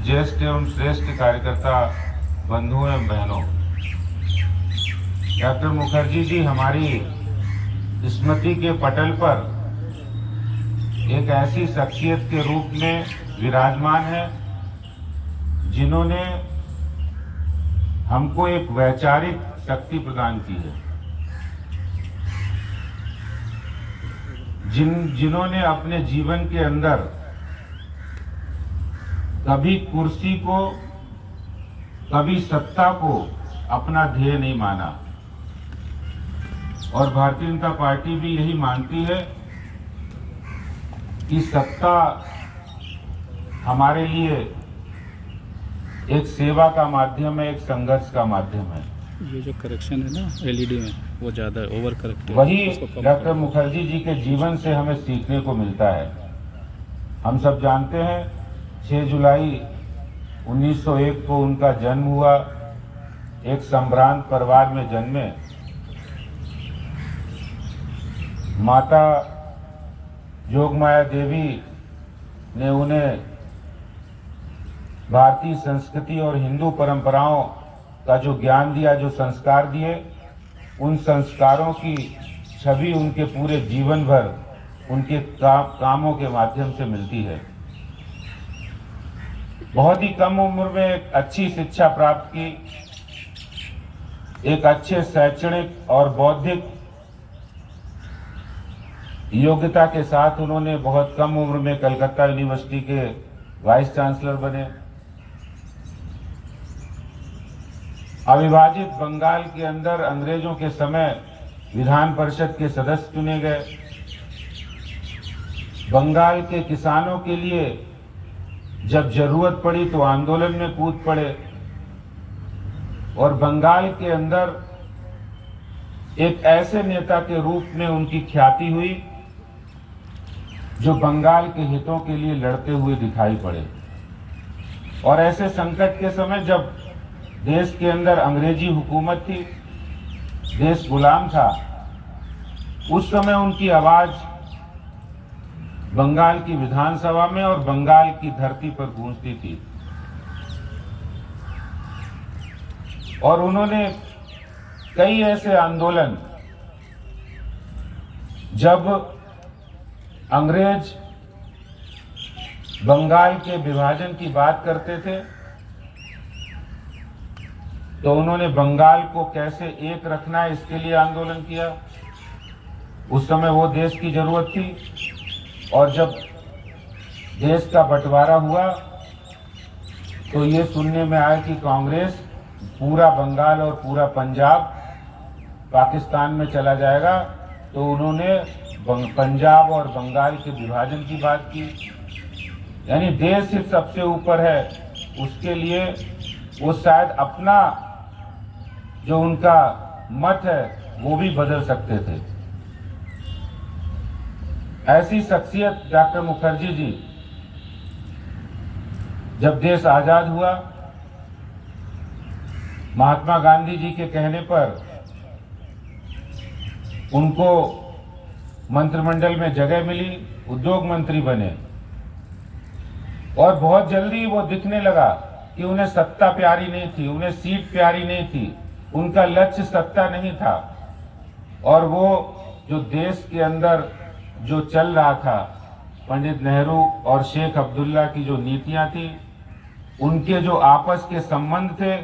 ज्येष्ठ एवं श्रेष्ठ कार्यकर्ता बंधुओं एवं बहनों, डॉक्टर मुखर्जी जी हमारी स्मृति के पटल पर एक ऐसी शख्सियत के रूप में विराजमान है जिन्होंने हमको एक वैचारिक शक्ति प्रदान की है, जिन्होंने अपने जीवन के अंदर कभी कुर्सी को, कभी सत्ता को अपना ध्येय नहीं माना। और भारतीय जनता पार्टी भी यही मानती है कि सत्ता हमारे लिए एक सेवा का माध्यम है, एक संघर्ष का माध्यम है। ये जो करेक्शन है ना एलईडी में, वो ज्यादा ओवर करेक्ट है। वही डॉक्टर मुखर्जी जी के जीवन से हमें सीखने को मिलता है। हम सब जानते हैं 6 जुलाई 1901 को उनका जन्म हुआ। एक संभ्रांत परिवार में जन्मे। माता जोगमाया देवी ने उन्हें भारतीय संस्कृति और हिंदू परंपराओं का जो ज्ञान दिया, जो संस्कार दिए, उन संस्कारों की छवि उनके पूरे जीवन भर उनके कामों के माध्यम से मिलती है। बहुत ही कम उम्र में एक अच्छी शिक्षा प्राप्त की, एक अच्छे शैक्षणिक और बौद्धिक योग्यता के साथ उन्होंने बहुत कम उम्र में कलकत्ता यूनिवर्सिटी के वाइस चांसलर बने। अविभाजित बंगाल के अंदर अंग्रेजों के समय विधान परिषद के सदस्य चुने गए। बंगाल के किसानों के लिए जब जरूरत पड़ी तो आंदोलन में कूद पड़े और बंगाल के अंदर एक ऐसे नेता के रूप में उनकी ख्याति हुई जो बंगाल के हितों के लिए लड़ते हुए दिखाई पड़े। और ऐसे संकट के समय जब देश के अंदर अंग्रेजी हुकूमत थी, देश गुलाम था, उस समय उनकी आवाज बंगाल की विधानसभा में और बंगाल की धरती पर गूंजती थी। और उन्होंने कई ऐसे आंदोलन, जब अंग्रेज बंगाल के विभाजन की बात करते थे तो उन्होंने बंगाल को कैसे एक रखना है इसके लिए आंदोलन किया। उस समय वो देश की जरूरत थी। और जब देश का बंटवारा हुआ तो ये सुनने में आया कि कांग्रेस पूरा बंगाल और पूरा पंजाब पाकिस्तान में चला जाएगा, तो उन्होंने पंजाब और बंगाल के विभाजन की बात की। यानी देश ही सबसे ऊपर है, उसके लिए वो शायद अपना जो उनका मत है वो भी बदल सकते थे। ऐसी शख्सियत डॉक्टर मुखर्जी जी, जब देश आजाद हुआ, महात्मा गांधी जी के कहने पर उनको मंत्रिमंडल में जगह मिली, उद्योग मंत्री बने। और बहुत जल्दी वो दिखने लगा कि उन्हें सत्ता प्यारी नहीं थी, उन्हें सीट प्यारी नहीं थी, उनका लक्ष्य सत्ता नहीं था। और वो जो देश के अंदर जो चल रहा था, पंडित नेहरू और शेख अब्दुल्ला की जो नीतियां थी, उनके जो आपस के संबंध थे,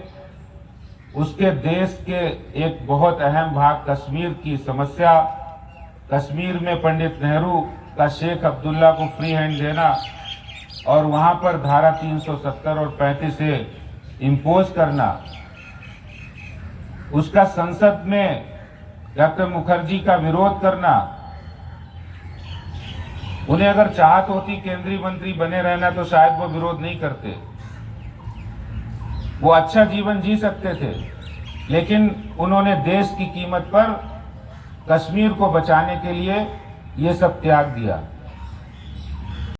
उसके देश के एक बहुत अहम भाग कश्मीर की समस्या, कश्मीर में पंडित नेहरू का शेख अब्दुल्ला को फ्री हैंड देना और वहां पर धारा 370 और 35 से इम्पोज करना, उसका संसद में डॉक्टर मुखर्जी का विरोध करना। उन्हें अगर चाहत होती केंद्रीय मंत्री बने रहना तो शायद वो विरोध नहीं करते, वो अच्छा जीवन जी सकते थे। लेकिन उन्होंने देश की कीमत पर कश्मीर को बचाने के लिए ये सब त्याग दिया।